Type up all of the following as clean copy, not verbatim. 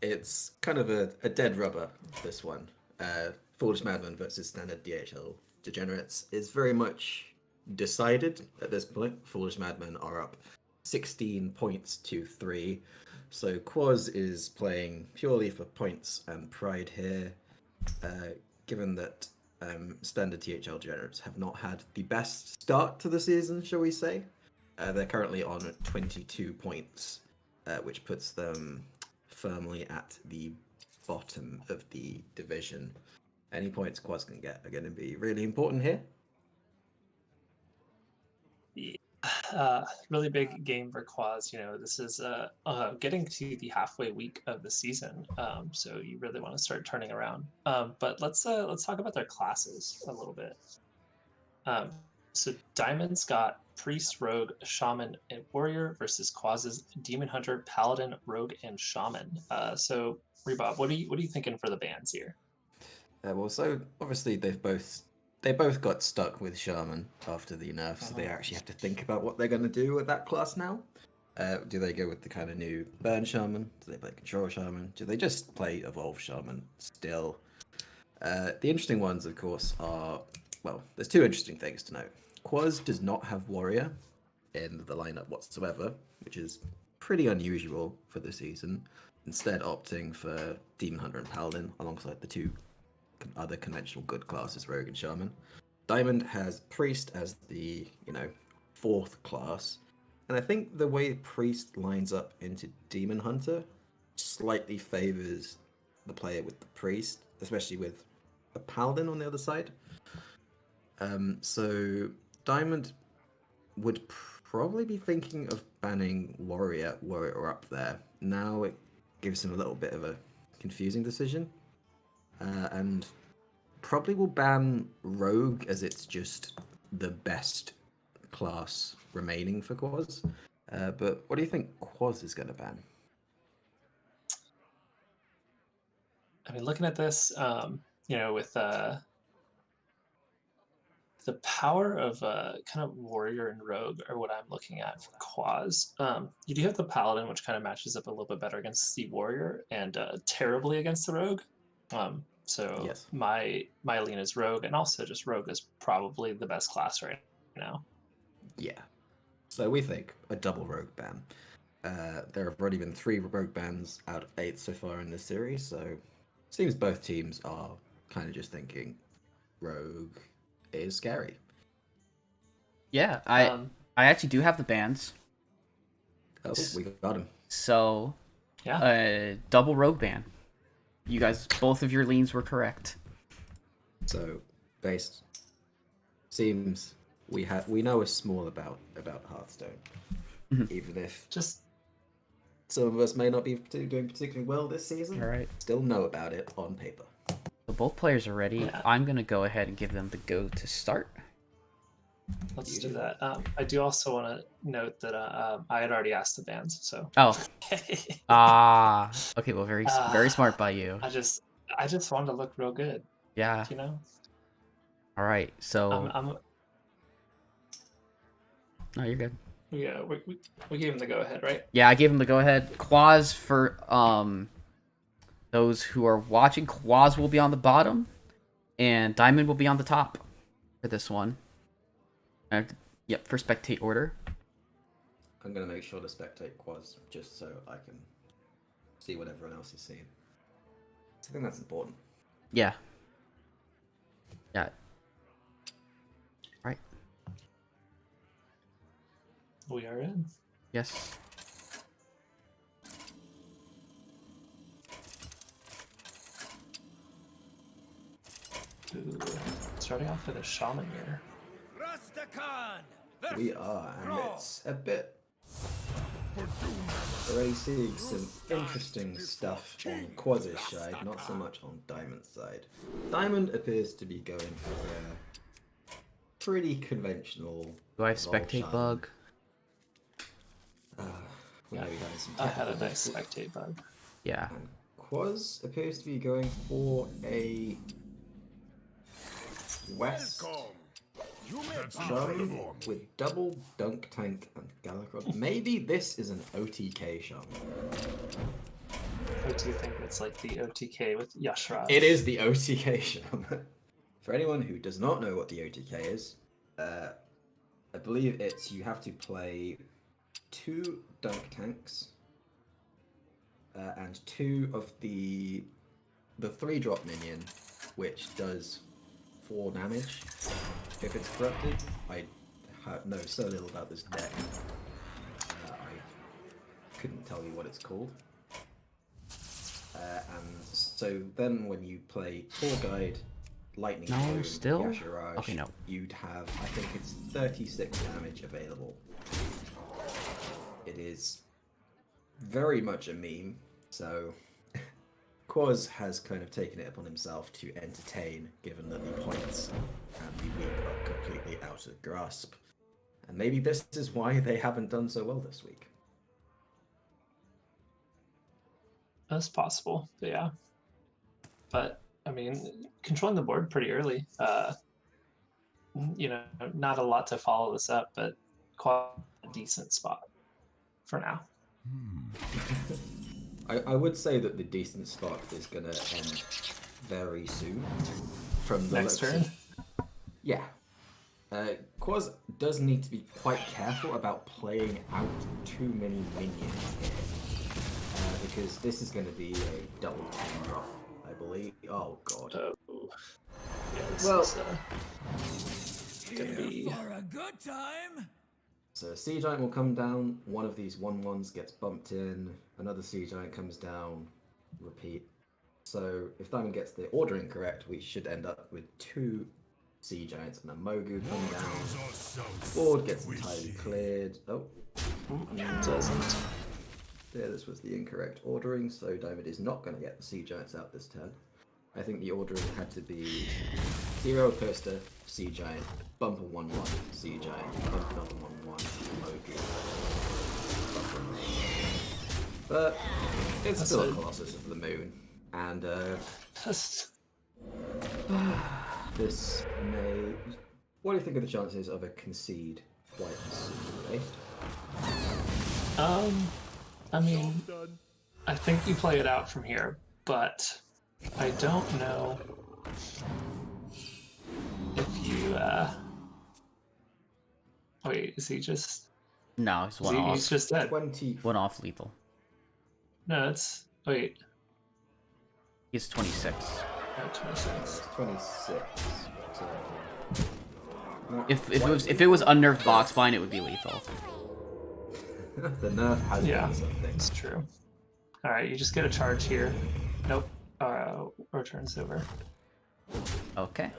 It's kind of a dead rubber, this one. Foolish Madmen versus Standard DHL Degenerates is very much decided at this point. Foolish Madmen are up 16 points to 3. So qUAZ is playing purely for points and pride here, given that Standard THL Degenerates have not had the best start to the season, shall we say. They're currently on 22 points, which puts them firmly at the bottom of the division. Any points qUAZ can get are going to be really important here. Really big game for qUAZ. You know, this is getting to the halfway week of the season, so you really want to start turning around. But let's talk about their classes a little bit. So Diamond's got Priest, Rogue, Shaman, and Warrior versus qUAZ's Demon Hunter, Paladin, Rogue, and Shaman. So Rebob, what are you thinking for the bans here? Well, so obviously they both got stuck with Shaman after the nerf, so they actually have to think about what they're going to do with that class now. Do they go with the kind of new Burn Shaman? Do they play Control Shaman? Do they just play Evolve Shaman still? The interesting ones, of course, are, well, there's two interesting things to note. qUAZ does not have Warrior in the lineup whatsoever, which is pretty unusual for the season, instead opting for Demon Hunter and Paladin alongside the two other conventional good classes, Rogue and Shaman. Diamond has Priest as the, fourth class, and I think the way Priest lines up into Demon Hunter slightly favors the player with the Priest, especially with a Paladin on the other side. So Diamond would probably be thinking of banning Warrior up there. Now it gives him a little bit of a confusing decision. And probably will ban Rogue as it's just the best class remaining for qUAZ. But what do you think qUAZ is going to ban? I mean, looking at this, with the power of kind of Warrior and Rogue are what I'm looking at for qUAZ. You do have the Paladin, which kind of matches up a little bit better against the Warrior and terribly against the Rogue. So Yes. my lean is Rogue, and also just Rogue is probably the best class right now. Yeah. So we think a double Rogue ban. There have already been 3 Rogue bans out of 8 so far in this series, so it seems both teams are kind of just thinking Rogue is scary. Yeah, I actually do have the bans. Oh, we got him. So, yeah, double Rogue ban. You guys, both of your leans were correct. So, based seems we know a small about Hearthstone, even if just some of us may not be doing particularly well this season. All right. Still know about it on paper. So both players are ready. Yeah. I'm gonna go ahead and give them the go to start. Let's do that. I do also want to note that I had already asked the bans, so. Oh. Okay. Well, very smart by you. I just wanted to look real good. Yeah. You know. All right. So. No, you're good. Yeah, we gave him the go ahead, right? Yeah, I gave him the go ahead. qUAZ for those who are watching. qUAZ will be on the bottom, and Diamond will be on the top for this one. Yep, for spectate order. I'm gonna make sure to spectate qUAZ just so I can see what everyone else is seeing. I think that's important. Yeah. Yeah. Right. We are in. Yes. Ooh, starting off with a Shaman here. We are, and it's a bit already seeing some interesting stuff on qUAZ's side, not so much on Diamond's side. Diamond appears to be going for a pretty conventional. Do I have spectate Shaman. bug? I had a nice spectate bug. Yeah. And qUAZ appears to be going for a West Shaman with double dunk tank and Galacrod. Maybe this is an OTK Shaman. Or do you think it's like the OTK with Yashraj? It is the OTK Shaman. For anyone who does not know what the OTK is, I believe it's you have to play 2 dunk tanks and 2 of the 3-drop minion, which does 4 damage if it's corrupted. I know so little about this deck. I couldn't tell you what it's called. And so then when you play Tour Guide, Lightning Boom, Yasharaj, okay, no. you'd have, I think it's 36 damage available. It is very much a meme, so qUAZ has kind of taken it upon himself to entertain, given that the points and the week are completely out of grasp. And maybe this is why they haven't done so well this week. That's possible, yeah. But I mean, controlling the board pretty early. You know, not a lot to follow this up, but quite a decent spot for now. I would say that the decent spot is going to end very soon. From the Next turn? Yeah. qUAZ does need to be quite careful about playing out too many minions here. Because this is going to be a double 10 drop, I believe. Oh, God. Yeah, this Well, is going to be... For a good time. So a Sea Giant will come down, one of these 1/1s gets bumped in, another Sea Giant comes down, repeat. So if Diamond gets the ordering correct, we should end up with 2 Sea Giants and a Mogu come down. Board gets entirely cleared. Oh, It doesn't. yeah, this was the incorrect ordering, so Diamond is not going to get the Sea Giants out this turn. I think the ordering had to be 0 Coaster, Sea Giant, bump a 1/1, Sea Giant, bump another 1/1, Mogu. But it's still a Colossus of the Moon, and this may... What do you think of the chances of a concede quite soon, based? I mean, I think you play it out from here, but I don't know if you, wait, is he just... No, he's one off. He's just dead. 20... One off lethal. No, it's... Wait. He's 26. No, 26. 26. So, If it was unnerved box bind, it would be lethal. the nerf has done something. It's true. Alright, you just get a charge here. Nope. Returns over. Okay.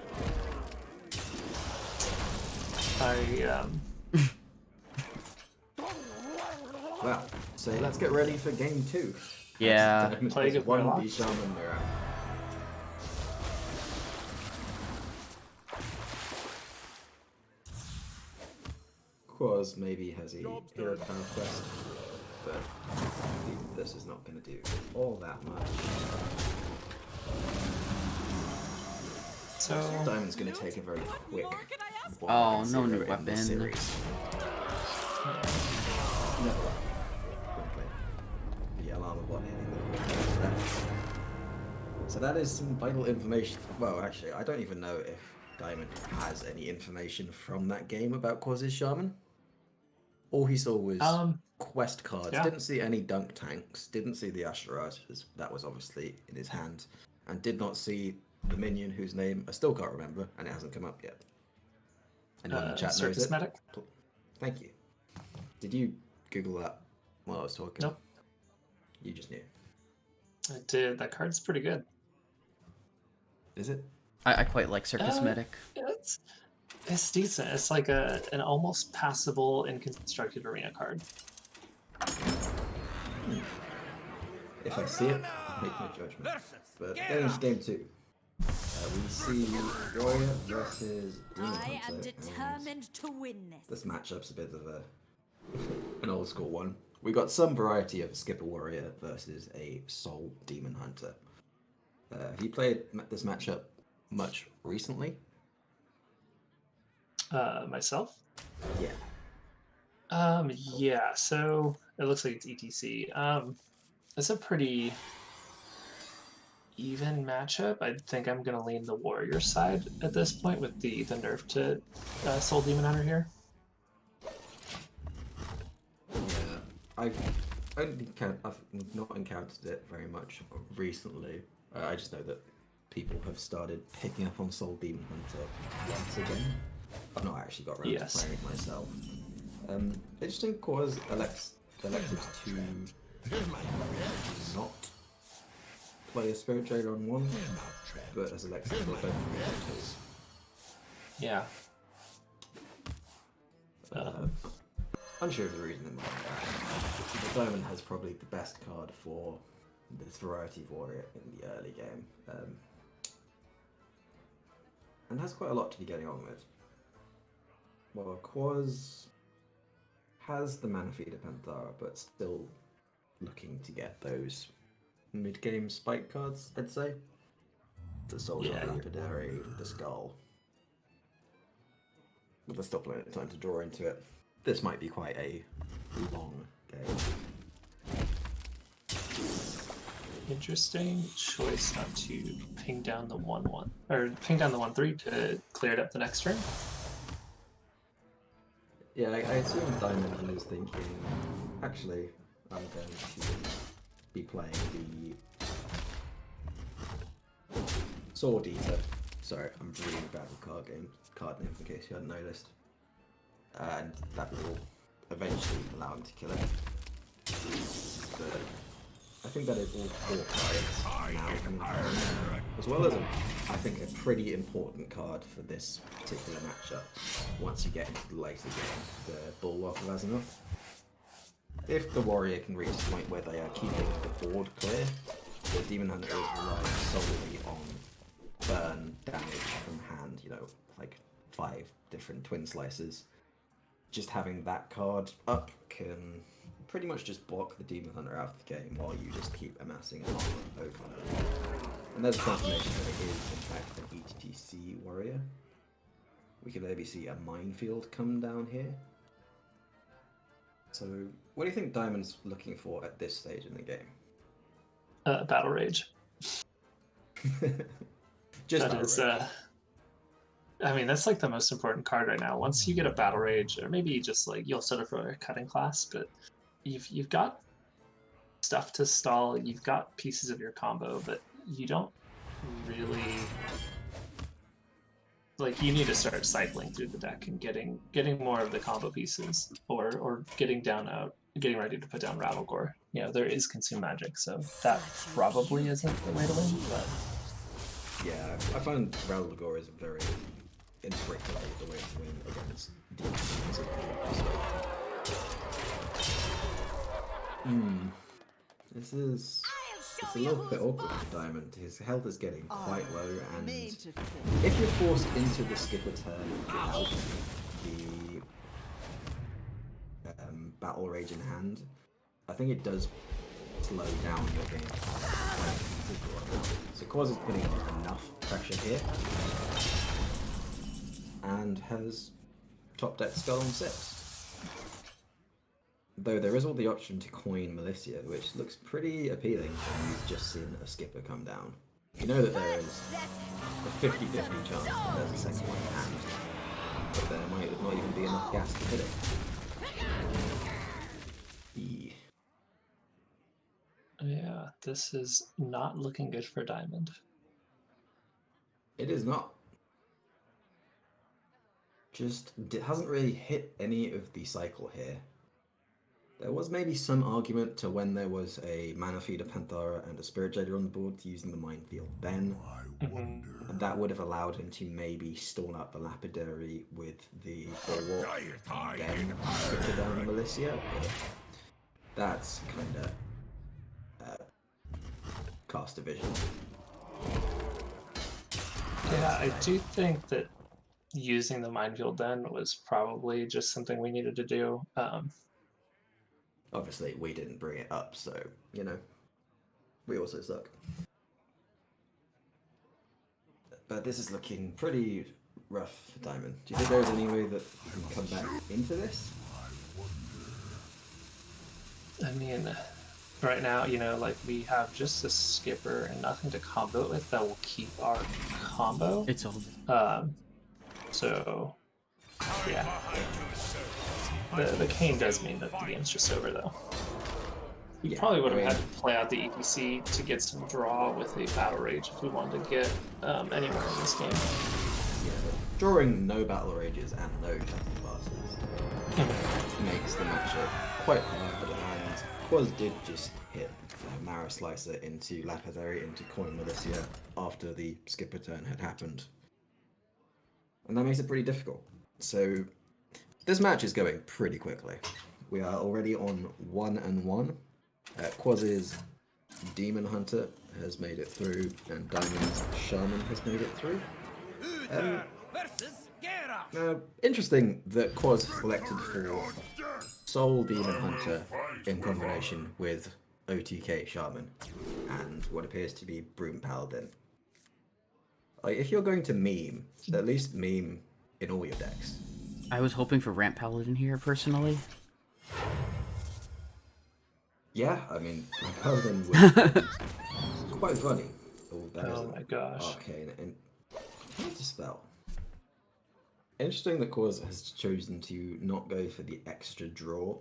Well, so let's get ready for game 2. Yeah. Plague of one Warlocks. Shaman mirror. qUAZ maybe has a hero power quest, but this is not going to do all that much. So Diamond's going to take a very quick. Oh, no new in weapon. this series. Never quickly. The alarm bot hitting the So that is some vital information. Well, actually, I don't even know if Diamond has any information from that game about qUAZ's Shaman. All he saw was quest cards. Yeah. Didn't see any dunk tanks. Didn't see the Asherite, as that was obviously in his hand, and did not see the minion whose name I still can't remember, and it hasn't come up yet. Anyone in the chat knows Circus it? Medic? Thank you. Did you Google that while I was talking? Nope. You just knew. I did. That card's pretty good. Is it? I quite like Circus Medic. It's decent. It's like an almost passable in constructed arena card. If I see it, make no judgment. But getting into game 2. We see Warrior versus Demon Hunter. I am determined to win this. This matchup's a bit of an old school one. We got some variety of Skipper Warrior versus a Soul Demon Hunter. Have you played this matchup much recently? Myself? Yeah. Yeah, so it looks like it's ETC. It's a pretty even matchup. I think I'm gonna lean the warrior side at this point with the nerf to Soul Demon Hunter here. Yeah, I've not encountered it very much recently. I just know that people have started picking up on Soul Demon Hunter once again. I've not actually got around to playing it myself. Interesting qUAZ elected to not play a Spirit Trader on one, but has elected to play both on two. Yeah. Unsure of the reasoning behind that. The Diamond has probably the best card for this variety of warrior in the early game, and has quite a lot to be getting on with. Well, qUAZ has the mana feeder Panthara, but still looking to get those mid-game spike cards, I'd say. The Soldier, the Lapidary, the Skull. But there's still plenty of time to draw into it. This might be quite a long game. Interesting choice not to ping down the 1/1 or ping down the 1/3 to clear it up the next turn. Yeah, I assume Diamond is thinking, actually, I'm going to be playing the Sword Eater. Sorry, I'm reading about the card names in case you hadn't noticed. And that will eventually allow him to kill it. But I think that is all 4 cards now coming from, as well as I think a pretty important card for this particular matchup. Once you get into the later game, the Bulwark of Azimuth. If the warrior can reach the point where they are keeping the board clear, the Demon Hunter is relying solely on burn damage from hand. You know, like 5 different twin slices. Just having that card up can pretty much just block the Demon Hunter out of the game while you just keep amassing armor over. And there's a confirmation that it is in fact an ETC warrior. We can maybe see a minefield come down here. So, what do you think Diamond's looking for at this stage in the game? Battle Rage. Just that is, I mean, that's like the most important card right now. Once you get a Battle Rage, or maybe just like you'll settle for a cutting class, but you've got stuff to stall, you've got pieces of your combo, but you don't really like. You need to start cycling through the deck and getting more of the combo pieces, or getting ready to put down Rattlegore. You know, there is Consume Magic, so that probably isn't the way to win, but yeah, I find Rattlegore is very infrequently the way to win against demons. This is it's a little bit awkward for Diamond. His health is getting quite low, and if you're forced into the skipper turn without the Battle Rage in hand, I think it does slow down your game. So qUAZ is putting enough pressure here, and has top deck Skull on 6. Though there is all the option to coin Militia, which looks pretty appealing when you've just seen a skipper come down. You know that there is a 50-50 chance that there's a second one in hand, but there might not even be enough gas to hit it. yeah, this is not looking good for Diamond. It is not. It hasn't really hit any of the cycle here. There was maybe some argument to when there was a Mana Feeder Panthara and a Spirit Jailer on the board to using the Minefield then. And that would have allowed him to maybe stall out the Lapidary with the Bulwark and then put down the Militia. But that's kind of cast division. Yeah, I do think that using the Minefield then was probably just something we needed to do. Obviously, we didn't bring it up, so, you know, we also suck. But this is looking pretty rough for Diamond. Do you think there's any way that he can come back into this? I mean, right now, you know, like we have just a skipper and nothing to combo it with that will keep our combo. It's over. So yeah. The cane does mean that the game's just over though. We probably would have had to play out the ETC to get some draw with a Battle Rage if we wanted to get anywhere in this game. Yeah, but drawing no Battle Rages and no Chatting Classes makes the matchup quite hard, and qUAZ did just hit Mara Slicer into Lapidary into Coin Militia after the skipper turn had happened. And that makes it pretty difficult. So this match is going pretty quickly. We are already on 1-1. qUAZ's Demon Hunter has made it through, and Diamond's Shaman has made it through. Interesting that qUAZ selected for Soul Demon Hunter in combination with OTK Shaman and what appears to be Broom Paladin. Like, if you're going to meme, at least meme in all your decks. I was hoping for Ramp Paladin here, personally. Yeah, I mean, Paladin was quite funny. Oh my gosh. Arcane and what's the spell? Interesting that qUAZ has chosen to not go for the extra draw,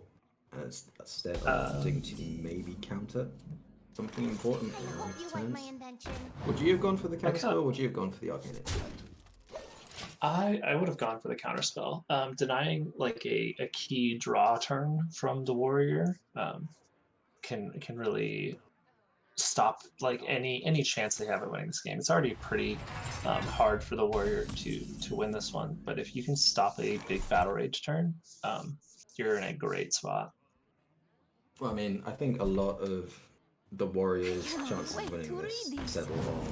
and instead opting to maybe counter something important in later turns. Would you have gone for the counter spell, or would you have gone for the Arcane Intellect? I would have gone for the counterspell. Denying like a key draw turn from the warrior can really stop like any chance they have of winning this game. It's already pretty hard for the warrior to win this one, but if you can stop a big battle rage turn, you're in a great spot. Well, I mean, I think a lot of the warrior's chances of winning this settle on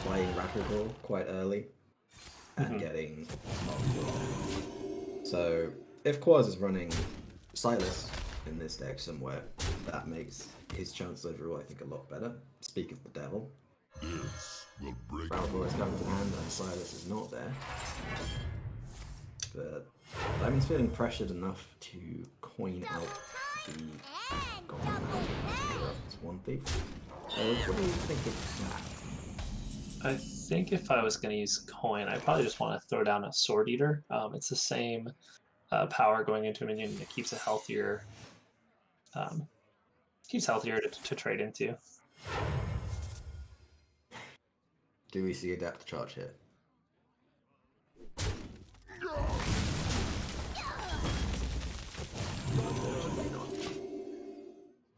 playing Rattle Ball quite early and getting knocked. So if qUAZ is running Silas in this deck somewhere, that makes his chance overall, I think, a lot better. Speak of the devil. Rattle Ball is coming to hand and Silas is not there. But Diamond's feeling pressured enough to coin out the Goblin as one thief. What do you think of that? I think if I was going to use coin, I probably just want to throw down a Sword Eater. It's the same power going into a minion that keeps it healthier. Keeps healthier to trade into. Do we see a depth charge here?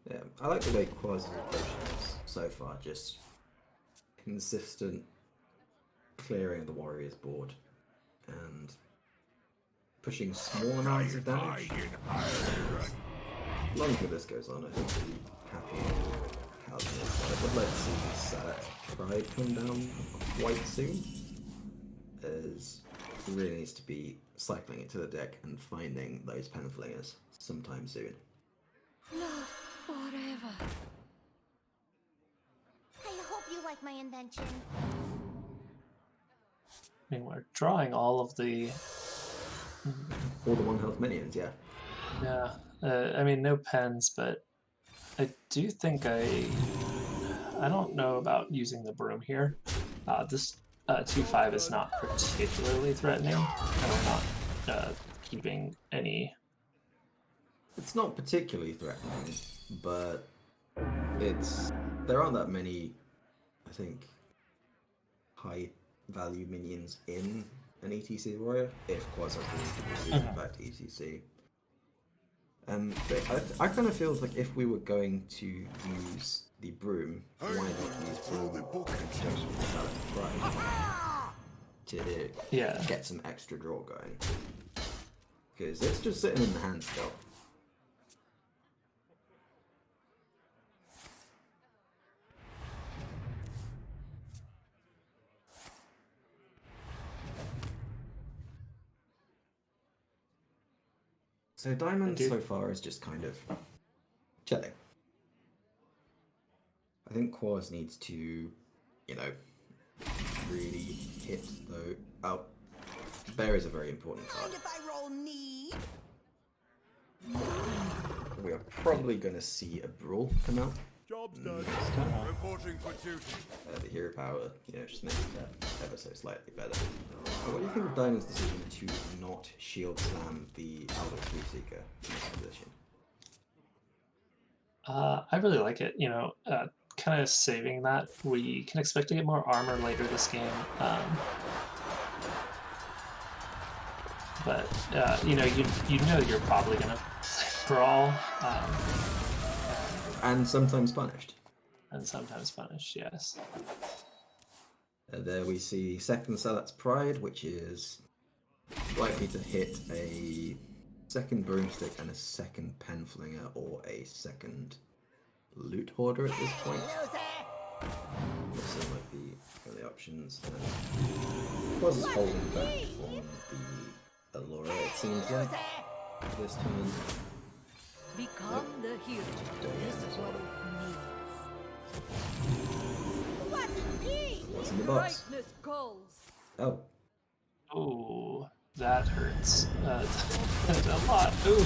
Yeah, I like the way qUAZ's approach is so far, just consistent clearing of the warrior's board and pushing small amounts of damage. As long as this goes on, I think we'll be happy with how this is. I would like to see Salat Pride come down quite soon, as it really needs to be cycling into the deck and finding those pen flingers sometime soon. Forever. I hope you like my invention. I mean, we're drawing all of the... All the 1 health minions, yeah. Yeah, I mean, no pens, but I do think I don't know about using the broom here. This 2/5 is not particularly threatening, and we're not keeping any... It's not particularly threatening, but there aren't that many, I think, high value minions in an ETC warrior, if qUAZ has the in fact ETC. I kind of feel like if we were going to use the broom, why not use broom in conjunction with Salat Pride to get some extra draw going? Because it's just sitting in the hand still. So Diamond so far is just kind of chilling. I think qUAZ needs to, really hit though. Oh, Bear is a very important card. And if I roll need? We are probably going to see a Brawl come out. Job's done. Next time. Reporting for duty. The hero power, just makes that ever so slightly better. What do you think of Diamond's decision to not shield slam the Aldo 3 Seeker in this position? I really like it. Kind of saving that. We can expect to get more armor later this game. But you know you're probably gonna brawl. And sometimes punished. And sometimes punished, yes. There we see second Salat's Pride, which is likely to hit a second Broomstick and a second Penflinger or a second Loot Hoarder at this point. Also like the options. qUAZ is holding back on the Allura, it seems like, this turn. Become the hero. This world needs. What's in the box? Brightness calls. Oh, Oh, that hurts. A lot. Ooh.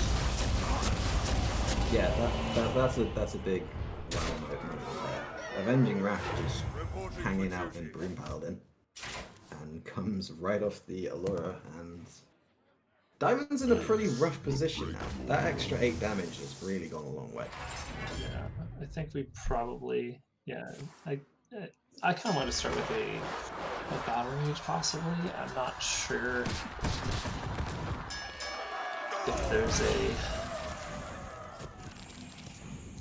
yeah, that's a big moment there. Avenging Wrath just hanging out in Broom Paladin and comes right off the Allura, and Diamond's in a pretty rough position now. That extra 8 damage has really gone a long way. Yeah, I think we probably, I kind of want to start with a Battle Rage possibly. I'm not sure if there's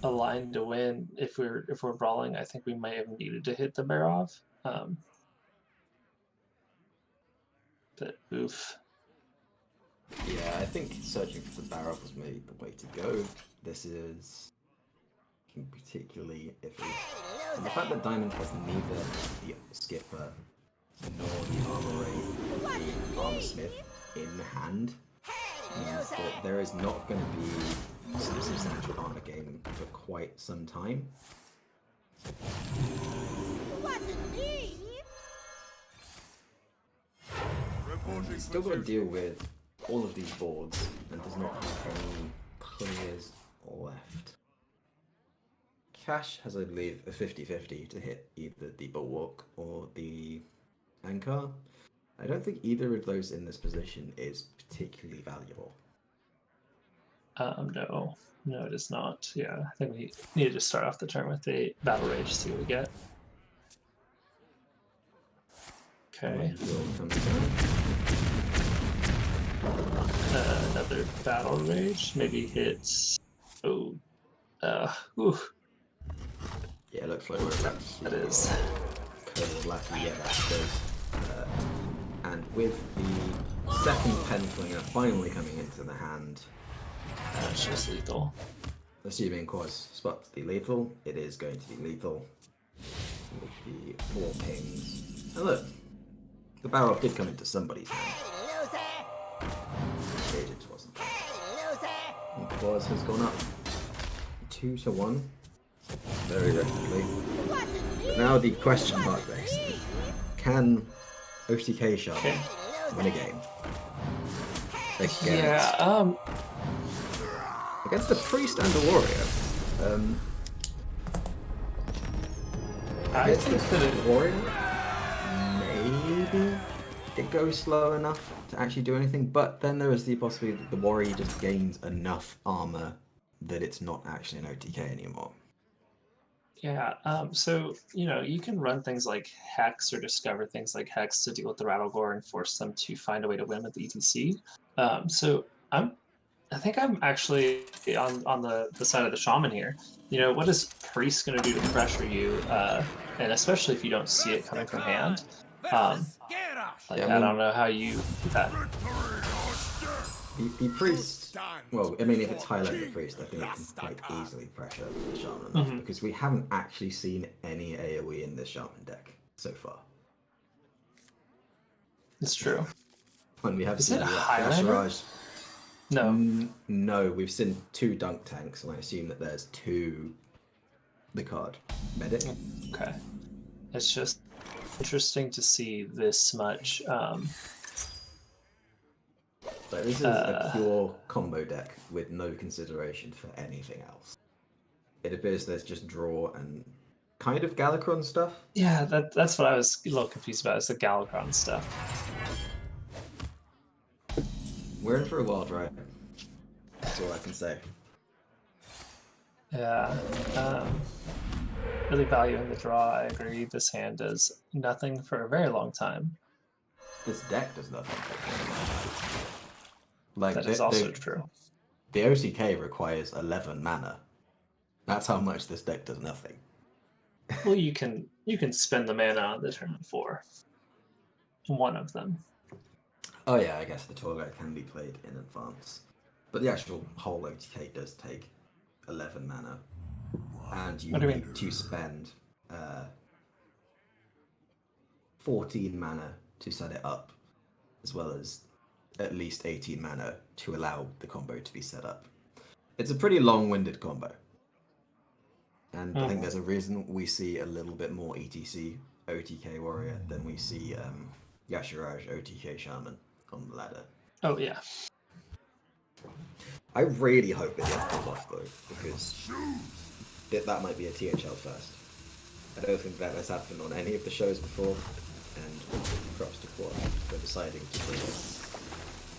a line to win. If we're brawling, I think we might have needed to hit the Barov. But oof. Yeah, I think searching for the barrel was maybe the way to go. This is particularly iffy. And the fact that Diamond has neither the Skipper nor the Armor Smith in hand means that there is not going to be some substantial armor gain for quite some time. He's still got to deal with all of these boards and does not have any clears left. Cash has, I believe, a 50-50 to hit either the Bulwark or the Anchor. I don't think either of those in this position is particularly valuable. No, it is not. Yeah, I think we need to start off the turn with a Battle Rage, see what we get. Okay. Another Battle Rage, maybe hits. Oh, ooh. Yeah, it looks like that's That is. Lucky, yeah, that does. And with the second Penflinger finally coming into the hand, That's just lethal. assuming qUAZ spots the lethal, it is going to be lethal with the 4 pings. And look, the barrel did come into somebody's hand. It just wasn't. And qUAZ has gone up 2-1 very rapidly. But now the question mark race. Can OTK Shaman win a game? Against the Priest and the Warrior. I think that the Warrior, maybe it goes slow enough to actually do anything, but then there is the possibility that the Warrior just gains enough armor that it's not actually an OTK anymore. Yeah, so, you can run things like Hex or discover things like Hex to deal with the Rattlegore and force them to find a way to win with the ETC. So I think I'm actually on the side of the Shaman here. What is Priest going to do to pressure you? And especially if you don't see it coming from hand. I don't know how you do that. The Priest, well, I mean, if it's high level Priest, I think it can quite easily pressure the Shaman enough, because we haven't actually seen any AoE in this Shaman deck so far. It's true. When we have Is seen it the Highlander? No. No, we've seen 2 Dunk Tanks, and I assume that there's 2 the card Medic. Okay. It's just interesting to see this much. Like, this is a pure combo deck with no consideration for anything else. It appears there's just draw and kind of Galakron stuff. Yeah, that's what I was a little confused about, is the Galakron stuff. We're in for a wild ride. That's all I can say. Yeah. Really valuing the draw, I agree. This hand does nothing for a very long time. This deck does nothing. Like, That is also true. The OTK requires 11 mana. That's how much this deck does nothing. Well, you can spend the mana on the turn before. One of them. Oh yeah, I guess the tour guide can be played in advance. But the actual whole OTK does take 11 mana. And you need to spend 14 mana to set it up, as well as at least 18 mana to allow the combo to be set up. It's a pretty long-winded combo. And I think there's a reason we see a little bit more ETC OTK Warrior than we see Yashiraj OTK Shaman on the ladder. Oh, yeah. I really hope it gets pulled off, though, because that might be a THL first. I don't think that has happened on any of the shows before, and props to qUAZ for deciding to bring it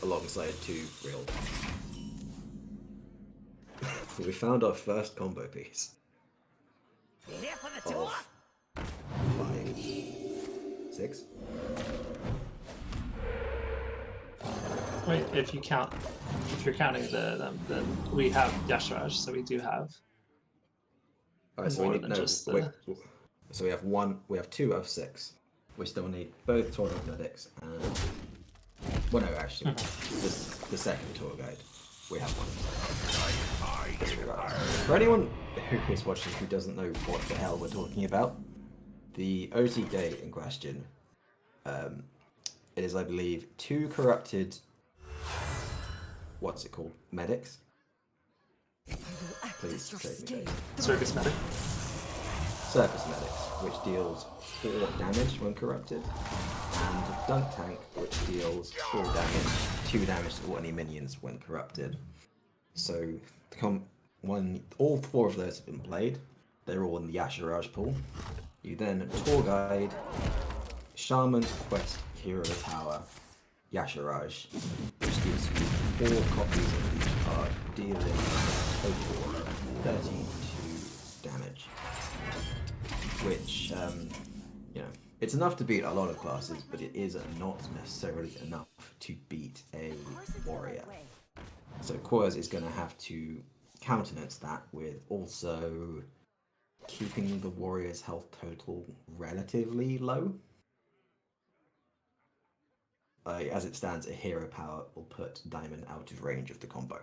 alongside two real. We found our first combo piece. Of 5, 6. Wait, if you're counting them, then we have Yashiraj, so we do have. Alright, so more we need than just the... So we have 2 of 6. We still need both tour medics and well, no, actually, the second tour guide. We have one. For anyone who is watching who doesn't know what the hell we're talking about, the OTK in question, it is, I believe, 2 corrupted. What's it called? Medics. Please take me. Circus Medic. Surface medics, which deals 4 damage when corrupted, and Dunk Tank, which deals 4 damage, 2 damage to all any minions when corrupted. So, when all 4 of those have been played, they're all in the Yashiraj pool. You then Tour Guide, Shaman, Quest, Hero Power, Yashiraj, which gives you 4 copies of each card, dealing total 32 damage. Which, you know, it's enough to beat a lot of classes, but it is not necessarily enough to beat a warrior. So qUAZ is going to have to countenance that with also keeping the warrior's health total relatively low. As it stands, a hero power will put Diamond out of range of the combo.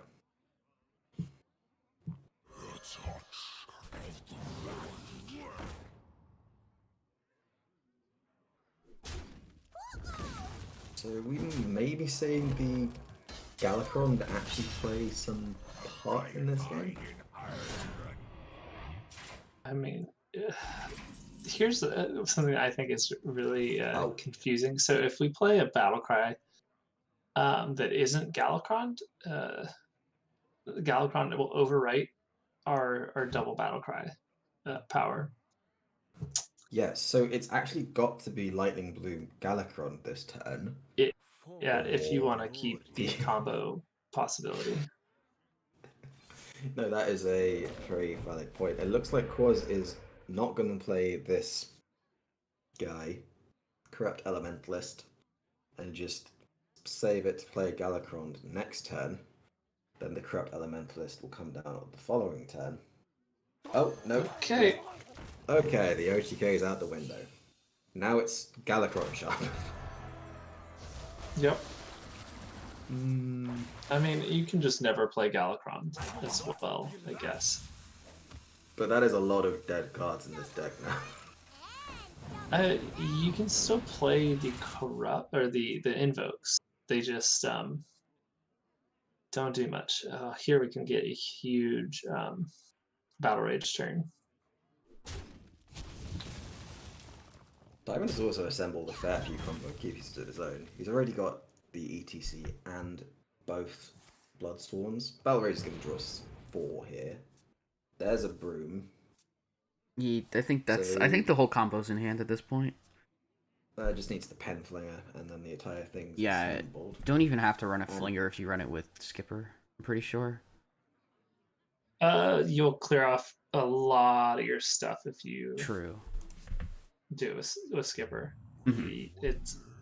So we may be seeing the Galakron actually play some part in this game. I mean, here's something I think is really confusing. So if we play a Battlecry that isn't Galakron, Galakron will overwrite our double Battlecry power. Yes, so it's actually got to be Lightning Bloom Galakron this turn. Yeah, if you want to keep the combo possibility. No, that is a very valid point. It looks like qUAZ is not going to play this guy, Corrupt Elementalist, and just save it to play Galakron next turn. Then the Corrupt Elementalist will come down the following turn. Oh, no. Okay. Okay, the OTK is out the window. Now it's Galakron Sharp. Yep. I mean, you can just never play Galakron as well, I guess. But that is a lot of dead cards in this deck now. You can still play the corrupt or the invokes. They just don't do much. Here we can get a huge Battle Rage turn. Diamond has also assembled a fair few combo keepers of his own. He's already got the ETC and both Bloodsworns. Battle Rage is going to draw us 4 here. There's a Broom. Yeah, I think that's. So- I think the whole combo's in hand at this point. Just needs the Pen Flinger, and then the entire thing's Yeah, assembled. don't even have to run a flinger if you run it with Skipper. I'm pretty sure. You'll clear off a lot of your stuff if you True. do it with Skipper. Mhm.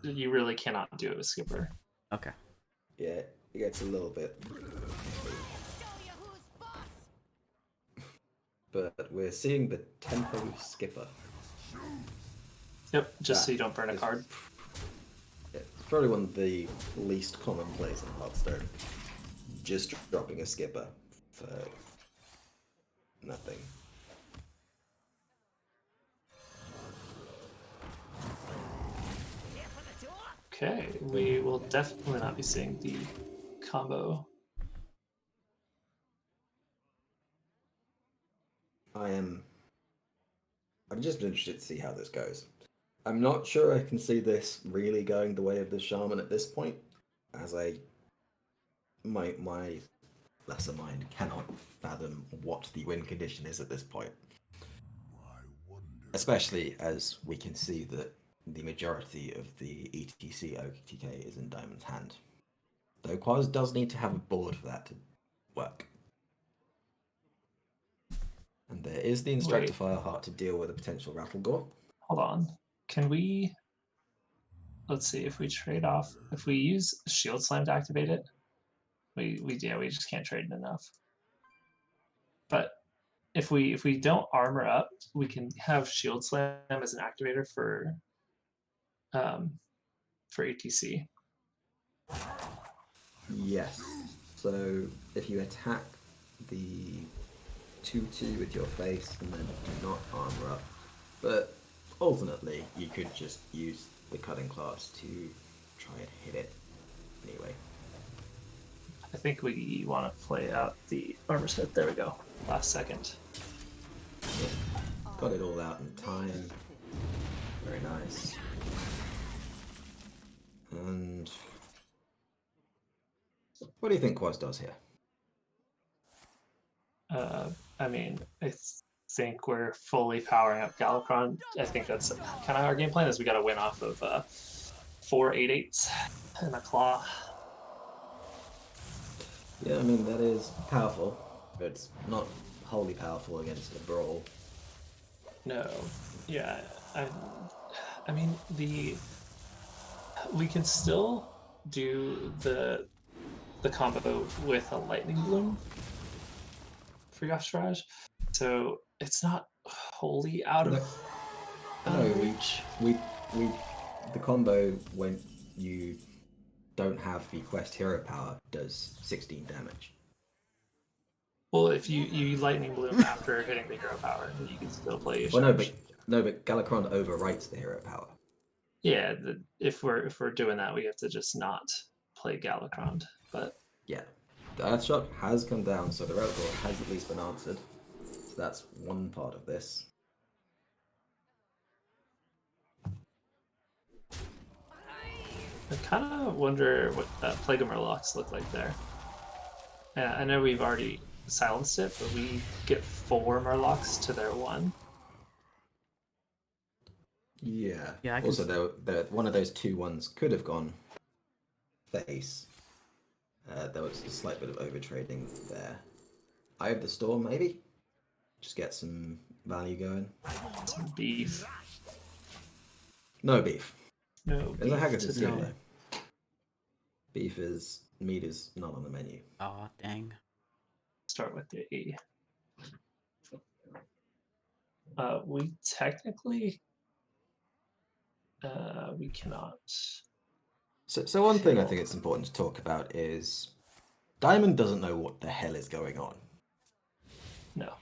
You really cannot do it with Skipper. Okay. Yeah, it gets a little bit. Show you who's boss. But we're seeing the Tempo Skipper. Yep, just so That you don't burn a is- card. Yeah, it's probably one of the least common plays in Hearthstone. Just dropping a Skipper for nothing. Okay, we will definitely not be seeing the combo. I'm just interested to see how this goes. I'm not sure I can see this really going the way of the Shaman at this point, as my lesser mind cannot fathom what the win condition is at this point. Especially as we can see that the majority of the ETC OTK is in Diamond's hand. Though qUAZ does need to have a board for that to work. And there is the Instructor Fireheart to deal with a potential Rattlegore. Hold on. Can we... Let's see, if we trade off... If we use Shield Slam to activate it, we just can't trade it enough. But if we don't armor up, we can have Shield Slam as an activator for ETC. Yes. So if you attack the 2/2 with your face and then do not armor up, but ultimately you could just use the cutting class to try and hit it anyway. I think we want to play out the armor set. There we go. Last second. Yeah. Got it all out in time. Very nice. And what do you think qUAZ does here? I mean, I think we're fully powering up Galakron. I think that's kind of our game plan. Is we got to win off of 4 8/8s and a claw. Yeah, I mean that is powerful, but it's not wholly powerful against a brawl. No, yeah, I mean we can still do the combo with a lightning bloom for Yashiraj, so it's not wholly out of reach. We the combo when you don't have the quest hero power does 16 damage. Well, if you lightning bloom after hitting the hero power, then you can still play Yashiraj. Well, no, but Galakron overwrites the hero power. Yeah, if we're doing that, we have to just not play Galakron. But Yeah, the Earthshock has come down, so the Rattlegore has at least been answered. So that's one part of this. I kind of wonder what Plague of Murlocs look like there. I know we've already silenced it, but we get 4 Murlocs to their 1. Yeah. Yeah, I can Also, one of those 2/1s could have gone face. There was a slight bit of overtrading there. Eye of the Storm, maybe? Just get some value going. Some beef. No beef. No There's a beef Haggard today. Steam though. Meat is not on the menu. Oh, dang. Start with the E. We technically... we cannot... So one thing I think it's important to talk about is Diamond doesn't know what the hell is going on. No.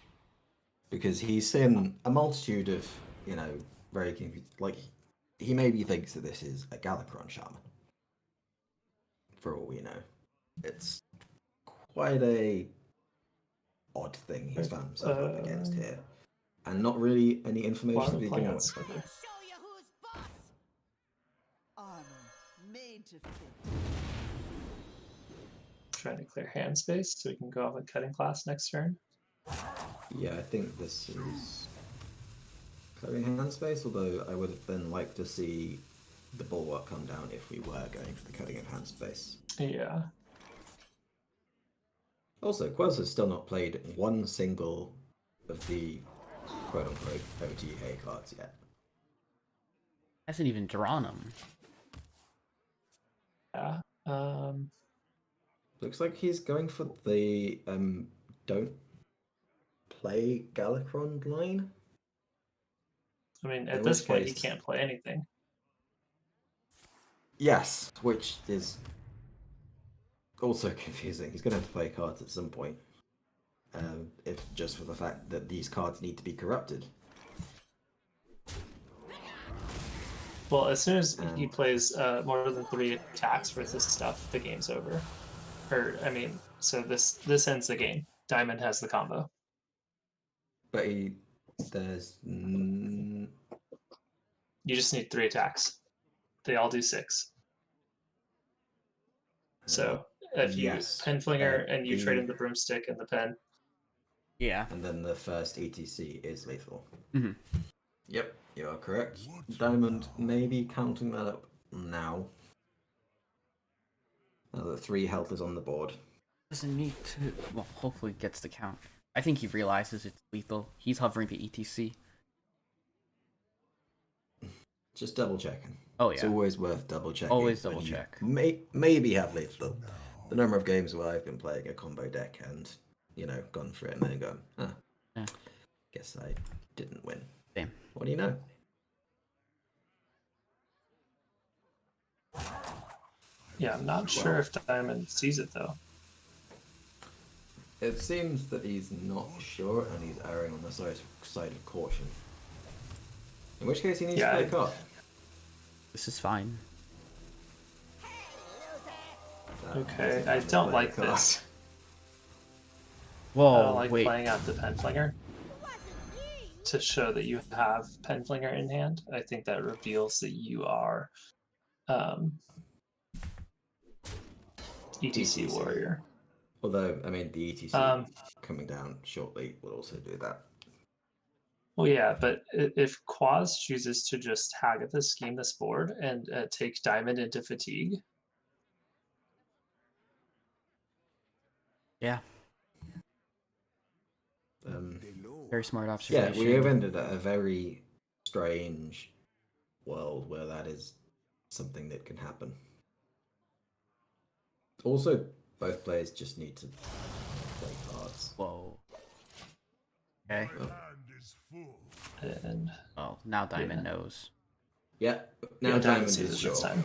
Because he's seen a multitude of, very confused, he maybe thinks that this is a Galakron Shaman. For all we know. It's quite a odd thing he's found himself up against here. And not really any information to Why are we begin playing on with. Skipper? Show you who's boss. made to fit. Trying to clear hand space so we can go off with cutting class next turn. Yeah, I think this is clearing hand space, although I would have been like to see the bulwark come down if we were going for the cutting of hand space. Yeah. Also, qUAZ has still not played one single of the quote-unquote OTA cards yet. Hasn't even drawn them. Yeah. Looks like he's going for the don't play Galakron line. I mean, In at this which point, he case- can't play anything. Yes, which is also confusing. He's going to have to play cards at some point. If just for the fact that these cards need to be corrupted. Well, as soon as he plays more than 3 attacks worth of stuff, the game's over. Or, I mean, so this ends the game. Diamond has the combo. But there's You just need 3 attacks. They all do 6. So if you yes, pen flinger and you trade the- in the broomstick and the pen, Yeah. and then the first ETC is lethal. Mm-hmm. Yep, you are correct. Diamond may be counting that up now. Now that 3 health is on the board. Doesn't need to. Well, hopefully gets the count. I think he realizes it's lethal. He's hovering the ETC. Just double checking. Oh It's yeah. always worth double checking. Always when double you check. Maybe have lethal. The number of games where I've been playing a combo deck and, gone for it and then gone, Yeah. guess I didn't win. Same. What do you know? yeah, I'm not sure if Diamond sees it though. It seems that he's not sure and he's erring on the side of caution. In which case he needs Yeah, to play a card. This is fine. That Okay, doesn't I have to don't play a like card. this. Whoa, I don't like wait. playing out the pen flinger Wasn't me. to show that you have pen flinger in hand. I think that reveals that you are ETC warrior. Although, I mean, the ETC coming down shortly will also do that. Well, yeah, but if qUAZ chooses to just Hagatha scheme this board and take Diamond into fatigue, Yeah. Um, Very smart yeah, observation. we have ended at a very strange world where that is something that can happen. Also, both players just need to play cards. Whoa. Okay. and Oh, now Diamond knows. Yeah, now yeah, Diamond sees is it this sure. time.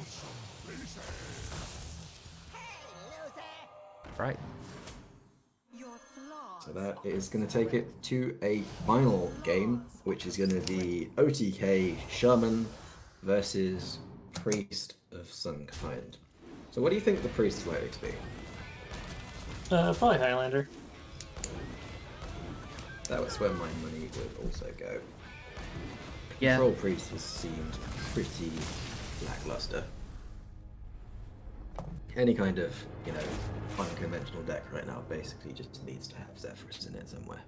Right. Your flaws. So that is going to take it to a final game, which is going to be OTK Shaman versus Priest of Sunkind. So what do you think the Priest is likely to be? Probably Highlander. That was where my money would also go. Yeah. Control Priest has seemed pretty lackluster. Any kind of, unconventional deck right now basically just needs to have Zephyrus in it somewhere.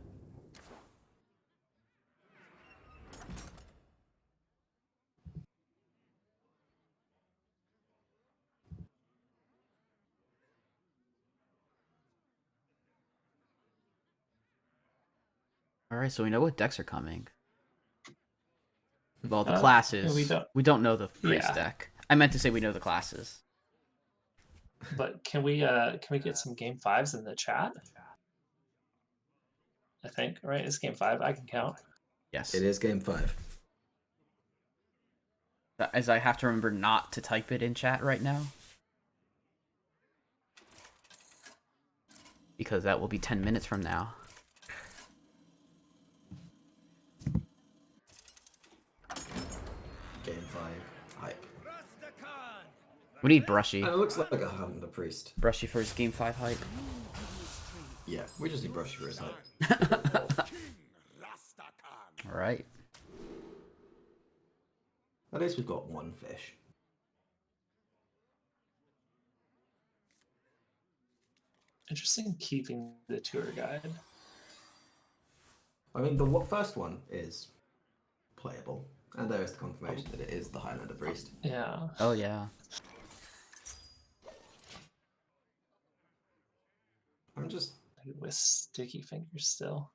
All right, so we know what decks are coming. Well, the Uh, classes. we don't. know the priest Yeah. deck. I meant to say we know the classes. But can we get some game 5s in the chat? I think, right? It's game 5. I can count. Yes. It is game 5. As I have to remember not to type it in chat right now. Because that will be 10 minutes from now. Game 5 hype. We need Brushy. And it looks like a hunt the Priest. Brushy for his game 5 hype. Yeah, we just need Brushy for his hype. Alright. At least we've got one fish. Interesting keeping the tour guide. I mean, the first one is playable, and there is the confirmation that it is the Highlander Priest. Yeah. Oh yeah. I'm just With sticky fingers still.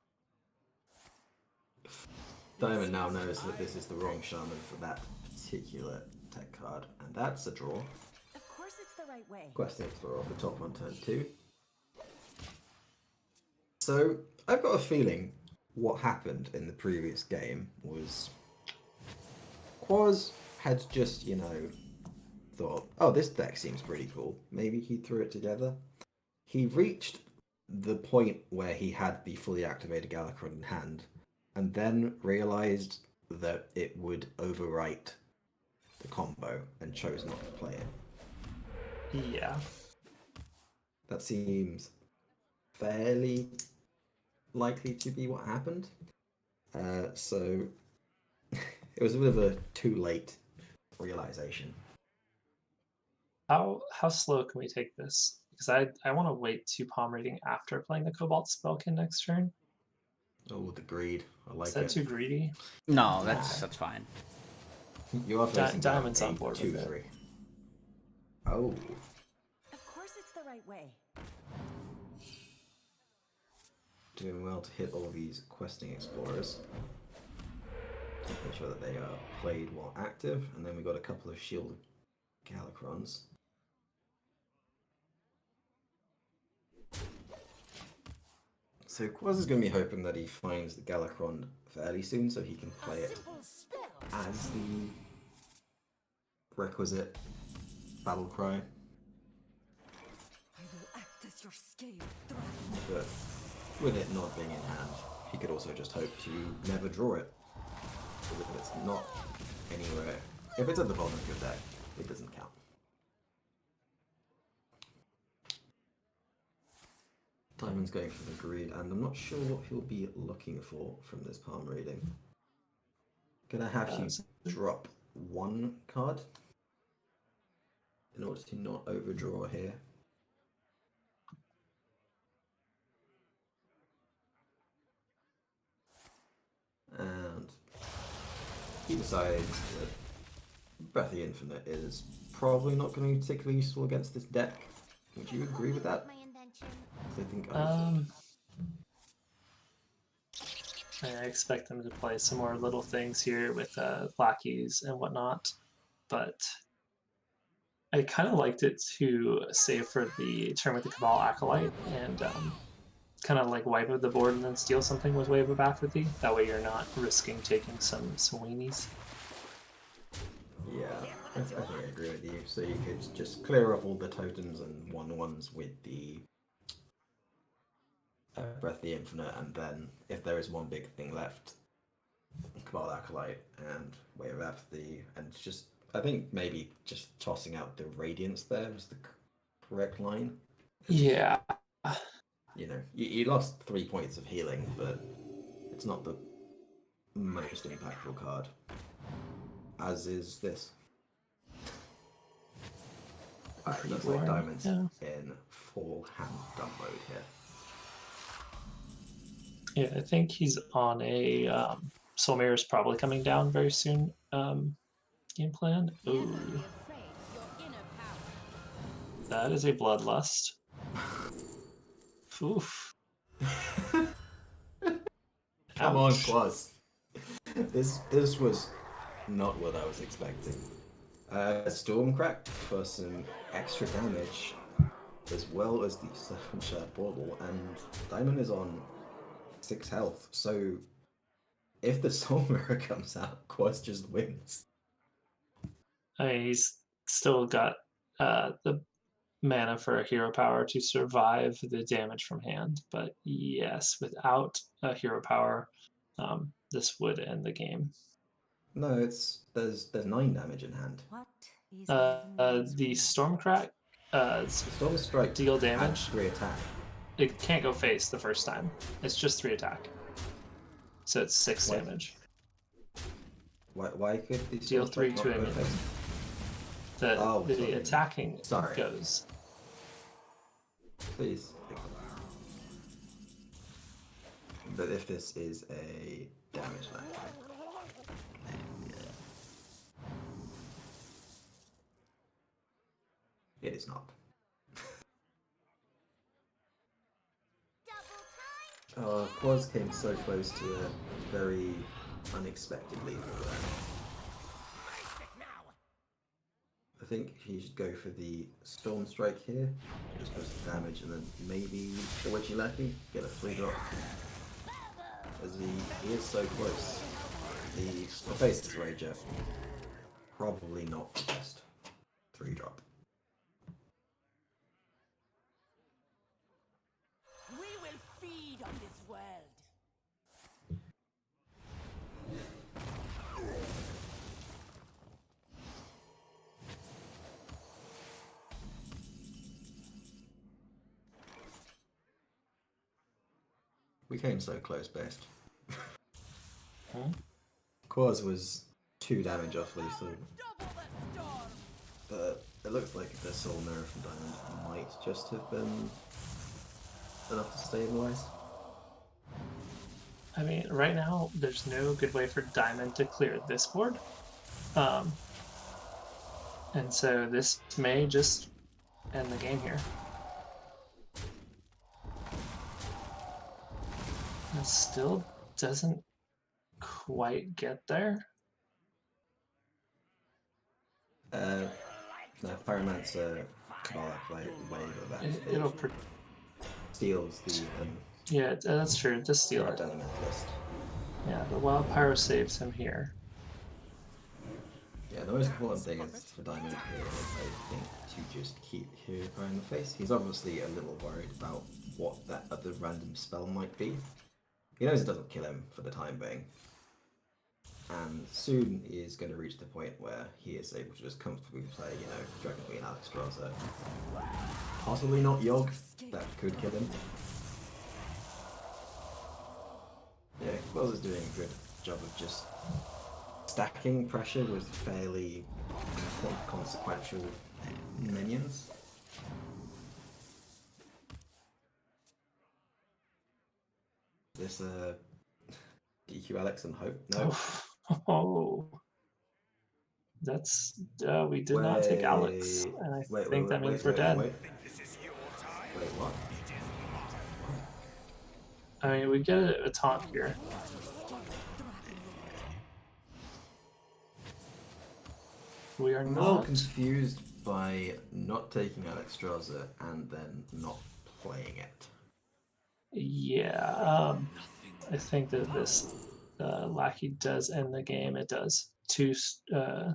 Diamond now knows that this is the wrong shaman for that particular tech card, and that's a draw. Of course it's the right way. Quest Explorer off the top on turn 2. So, I've got a feeling what happened in the previous game was qUAZ had just, you know, thought, oh, this deck seems pretty cool. Maybe he threw it together. He reached the point where he had the fully activated Galakron in hand, and then realized that it would overwrite the combo and chose not to play it. Yeah. That seems fairly likely to be what happened. So it was a bit of a too late realization. How slow can we take this? Because I want to wait 2 palm reading after playing the Cobalt Spellkin next turn. Oh, the greed. I like Is that it. too greedy? No, that's fine. You are facing Diamond's down on board a with it. 2/3. Oh, Of course it's the right way. doing well to hit all these questing explorers. Make sure that they are played while active, and then we got a couple of shield Galakrons. So qUAZ is going to be hoping that he finds the Galakron fairly soon, so he can play it Simple spell. as the requisite battle cry. I will act as your scale dragon. But with it not being in hand, he could also just hope to never draw it. Because if it's not anywhere, if it's at the bottom of your deck, it doesn't count. Diamond's going for the greed, and I'm not sure what he'll be looking for from this palm reading. Gonna have you drop 1 card in order to not overdraw here. And he decides that Breath of the Infinite is probably not going to be particularly useful against this deck. Would you agree with that? My invention. 'Cause I think I expect them to play some more little things here with lackeys and whatnot, but I kind of liked it to save for the turn with the Cabal Acolyte and kind of like wipe out the board and then steal something with Wave of Apathy. That way you're not risking taking some weenies. yeah, I think I agree with you. So you could just clear off all the totems and 1/1s with the Breath of the Infinite, and then if there is one big thing left, Cabal Acolyte and Wave of Apathy, and just I think maybe just tossing out the Radiance there was the correct line. Yeah. You know, you lost 3 points of healing, but it's not the most impactful card. As is this. It looks like Diamond's in full hand dumb mode here. Yeah, I think he's on a Soul Mirror is probably coming down very soon. Game plan. Ooh, Never be afraid of your inner power. that is a Bloodlust. Oof. Come on, Ouch. qUAZ. This was not what I was expecting. Stormcrack for some extra damage, as well as the Serpent Shard Portal, and Diamond is on 6 health, so if the Soul Mirror comes out, qUAZ just wins. I mean, he's still got the mana for a hero power to survive the damage from hand, but yes, without a hero power, this would end the game. No, there's 9 damage in hand. What is The Stormcrack The Storm Strike deal adds damage. 3 attack. It can't go face the first time. It's just 3 attack. So it's 6 What? damage. Why could the Deal Storm 3 Strike to not go him. face? The Oh, sorry. attacking Sorry. goes. Please ignore But if this is a damage lackey. It is not. qUAZ came so close to a very unexpected lead for that. I think he should go for the Storm Strike here, just push the damage, and then maybe the Wedgie Lackey, get a 3-drop. As he is so close. The face is Rager. Probably not the best 3-drop. We will feed on this world. We came so close, best. Hmm? qUAZ was 2 damage off lethal, Double the storm. but it looks like the Soul Mirror from Diamond might just have been enough to stabilize. I mean, right now, there's no good way for Diamond to clear this board. And so this may just end the game here. It still doesn't quite get there. No, Pyromancer Kabbalah wave of that It'll steals the yeah, that's true. It does steal right it. down the mentalist. Yeah, the Wild Pyro saves him here. Yeah, the most important thing is for Diamond here, I think, to just keep Hero in the face. He's obviously a little worried about what that other random spell might be. He knows it doesn't kill him for the time being. And soon he is going to reach the point where he is able to just comfortably play, you know, Dragon Queen, Alexstrasza. Possibly not Yogg, that could kill him. Yeah, qUAZ is doing a good job of just stacking pressure with fairly consequential minions. This DQ Alex and Hope? No. Oh, that's we did not take Alex, and I think that means we're dead. Wait, what? I mean, we get a taunt here. We are I'm a little not. confused by not taking Alexstrasza and then not playing it. Yeah, I think that this lackey does end the game. It does. The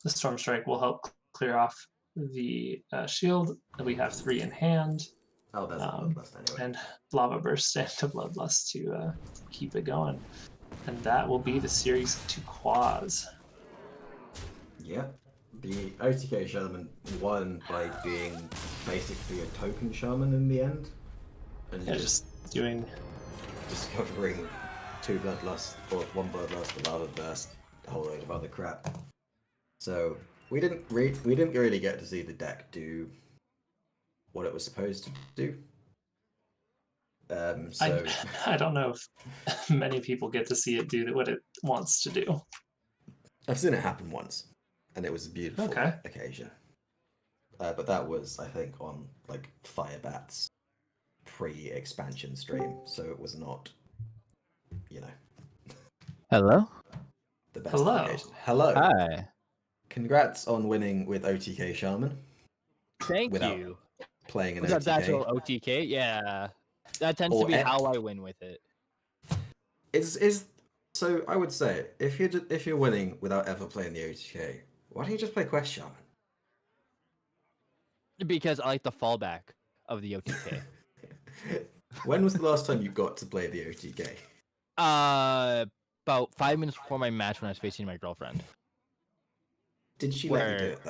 Storm Strike will help clear off the shield. We have 3 in hand. Oh, that's a Bloodlust anyway. And Lava Burst and a Bloodlust to keep it going. And that will be the series to qUAZ. Yeah. The OTK Shaman won by being basically a token shaman in the end. And Yeah, just doing discovering 2 Bloodlust, or 1 Bloodlust, a Lava Burst, a whole load of other crap. So we didn't really get to see the deck do what it was supposed to do. I don't know if many people get to see it do what it wants to do. I've seen it happen once, and it was a beautiful occasion. But that was, I think, on like Firebat's pre-expansion stream, so it was not, you know, Hello? the best Hello. occasion. Hello. Hi. Congrats on winning with OTK Shaman. Thank Without you. playing an That's actual OTK. OTK? Yeah. That tends to Or be F- how I win with it. Is so I would say if you're winning without ever playing the OTK, why don't you just play Quest Shaman? Because I like the fallback of the OTK. When was the last time you got to play the OTK? About 5 minutes before my match when I was facing my girlfriend. Did she let you do Where- it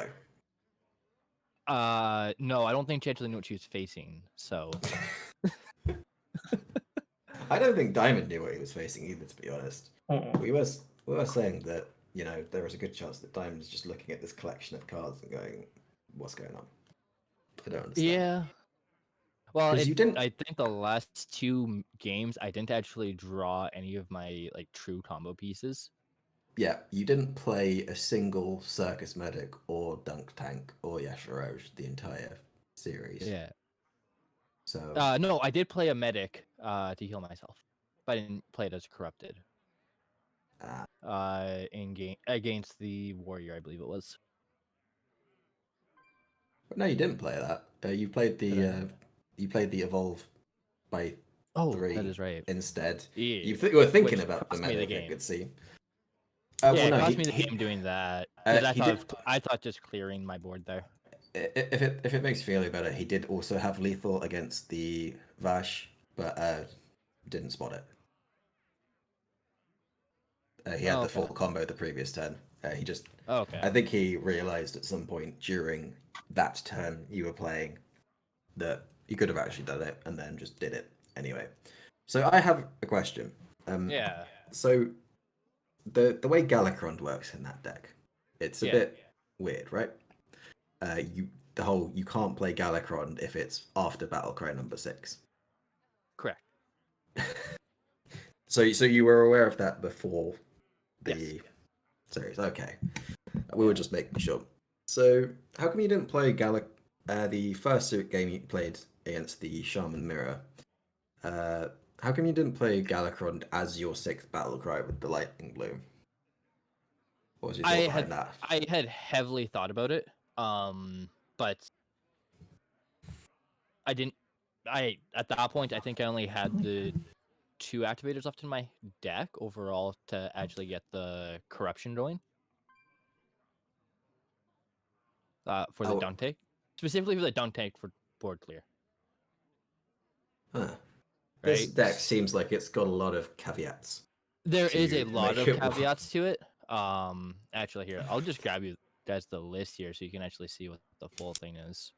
though? No, I don't think she actually knew what she was facing, so... I don't think Diamond knew what he was facing either, to be honest. Mm-mm. We were saying that, you know, there was a good chance that Diamond is just looking at this collection of cards and going, what's going on? I don't understand. Yeah. Well, 'Cause you didn't- I think the last two games I didn't actually draw any of my like true combo pieces. Yeah, you didn't play a single Circus Medic or Dunk Tank or Yashiroge the entire series. Yeah. So No, I did play a medic to heal myself, but I didn't play it as corrupted. In game against the warrior, I believe it was. but no, you didn't play that. You played Did I the not? you played the Evolve by Oh, 3 that is right. instead. Yeah, You were thinking which about the cost me the medic, I game. could see. Yeah, well, it no, cost he- me the he- game doing that because he did- I thought just clearing my board there. If it makes you feel any better, he did also have lethal against the Vash, but didn't spot it. He had Oh, the okay. full combo the previous turn. He just, Okay. I think he realized at some point during that turn you were playing that you could have actually done it, and then just did it anyway. So I have a question. Yeah. So the way Galakron works in that deck, it's a Yeah. bit weird, right? You can't play Galakron if it's after Battlecry number 6. Correct. So you were aware of that before the Yes. series? Okay, we were just making sure. So how come you didn't play the first game you played against the Shaman Mirror? How come you didn't play Galakron as your 6th Battlecry with the Lightning Bloom? What was your thought behind that? I had heavily thought about it, but I didn't. At that point, I think I only had the 2 activators left in my deck overall to actually get the corruption going. For the Oh. dunk take, specifically for the dunk take for board clear. Huh. This Right? deck seems like it's got a lot of caveats. There is a to lot make of it work. caveats to it. Actually, here I'll just grab you guys the list here so you can actually see what the full thing is.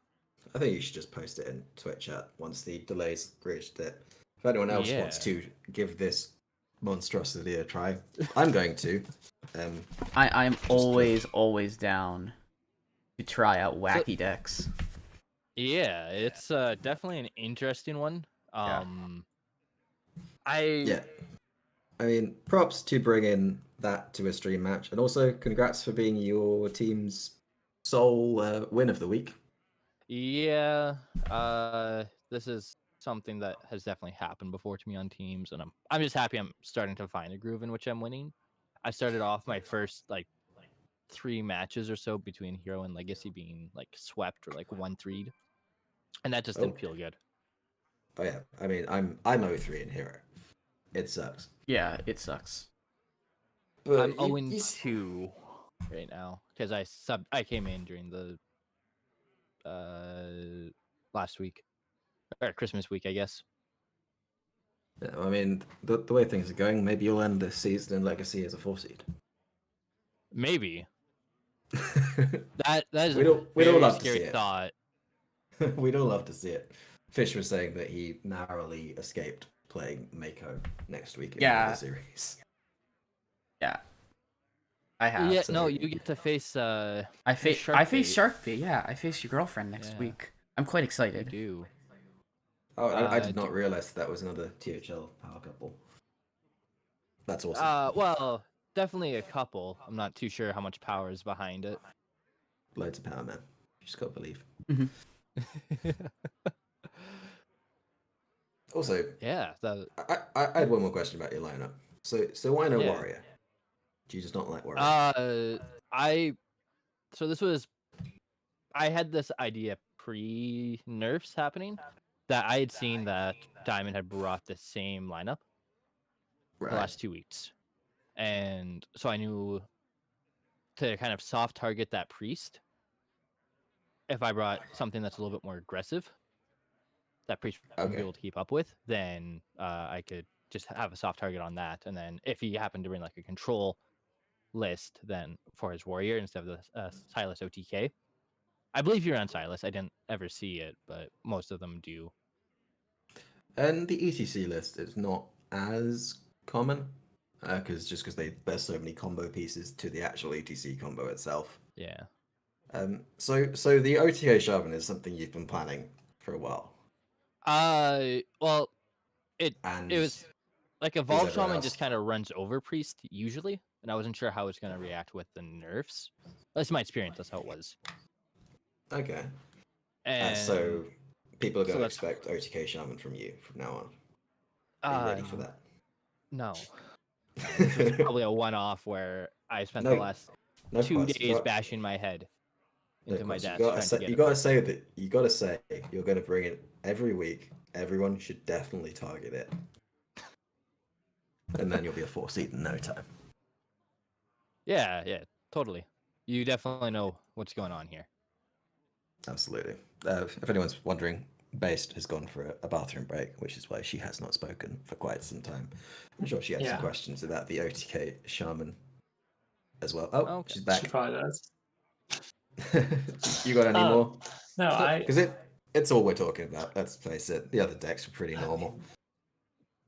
I think you should just post it in Twitch chat once the delays reached it. If anyone else wants Yeah. to give this monstrosity a try, I'm going to. I'm Just always down to try out wacky decks. Yeah, it's definitely an interesting one. Yeah. Yeah. I mean, props to bring in that to a stream match, and also congrats for being your team's sole win of the week. Yeah, this is something that has definitely happened before to me on teams, and I'm just happy I'm starting to find a groove in which I'm winning. I started off my first like 3 matches or so between Hero and Legacy being like swept or like 1-3'd, and that just didn't feel good. Oh yeah, I mean, I'm 0-3 in Hero. It sucks. Yeah, it sucks. But I'm you- 0-2 right now because I came in during the last week or Christmas week, I guess. Yeah, I mean, the way things are going, maybe you'll end this season in Legacy as a 4 seed. Maybe that is We'd a all very love to scary see it. thought. We'd all love to see it. Fish was saying that he narrowly escaped playing Mako next week in Yeah. the series. Yeah. I have. Yeah, so- no, you get to face I face face Sharkbait. Sharkbait. Yeah, I face your girlfriend next Yeah. week. I'm quite you excited. do. Oh, I did do- not realize that was another THL power couple. That's awesome. Well, definitely a couple. I'm not too sure how much power is behind it. Loads of power, man. You just gotta believe. Also, Yeah, that, I had one more question about your lineup. So why no Yeah. Warrior? Do you just not like Warrior? so this was I had this idea pre-nerfs happening that I had seen that Diamond had brought the same lineup the last 2 weeks. And so I knew to kind of soft target that priest. If I brought something that's a little bit more aggressive, that priest would be Okay. able to keep up with, then I could just have a soft target on that. And then if he happened to bring like a control list, then for his warrior instead of the Silas OTK. I believe you're on Silas. I didn't ever see it, but most of them do. And the ETC list is not as common, because there's so many combo pieces to the actual ETC combo itself. Yeah. So the OTA Shaman is something you've been planning for a while. Well, it And was like who's Evolved everyone Shaman else? just kind of runs over Priest usually, and I wasn't sure how it's gonna react with the nerfs. That's my experience. That's how it was. Okay. And So people are so going to that's- expect OTK Shaman from you from now on. Are you ready for that? No, this was probably a one-off where I spent the No, last no, 2 Quaz, days bashing my head into my you desk gotta trying say, to get you it. gotta say that you gotta say you're gonna bring it every week. Everyone should definitely target it, and then you'll be a 4 seed in no time. Yeah, totally. You definitely know what's going on here. Absolutely. If anyone's wondering, Based has gone for a bathroom break, which is why she has not spoken for quite some time. I'm sure she had some Yeah. questions about the OTK Shaman as well. Oh, Okay. she's She back. probably does. You got any more? No, Because it's all we're talking about. Let's face it. The other decks were pretty normal.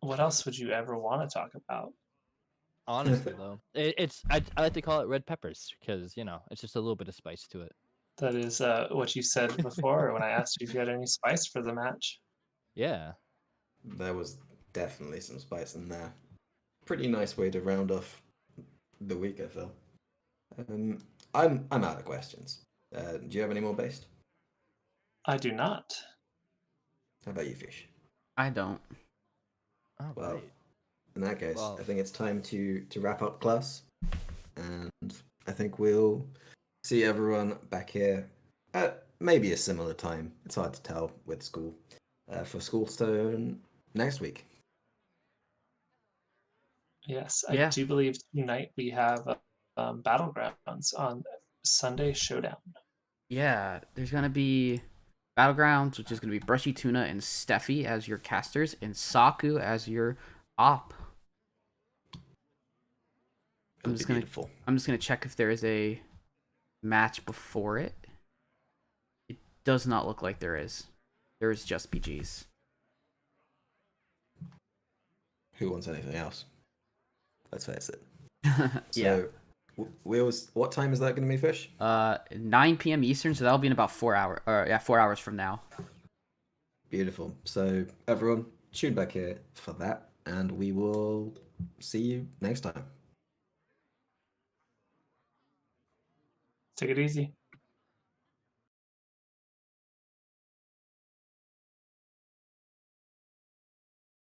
what else would you ever want to talk about? Honestly, though, I like to call it red peppers because it's just a little bit of spice to it. That is what you said before when I asked you if you had any spice for the match. Yeah. There was definitely some spice in there. Pretty nice way to round off the week, I feel. I'm out of questions. Do you have any more, Based? I do not. How about you, Fish? I don't. All Well, right. in that case, Well- I think it's time to wrap up class, and I think we'll see everyone back here at maybe a similar time. It's hard to tell with school for Schoolstone next week. Yes, Yeah. I do believe tonight we have Battlegrounds on Sunday Showdown. Yeah, there's gonna be Battlegrounds, which is gonna be Brushy Tuna and Steffi as your casters, and Saku as your op. It'll be beautiful. I'm just gonna check if there is a match before it. It does not look like there is. There is just BGs. Who wants anything else? Let's face it. Yeah. So, what time is that going to be, Fish? 9 p.m. Eastern, so that'll be in about 4 hours. 4 hours from now. Beautiful. So, everyone, tune back here for that, and we will see you next time. Take it easy.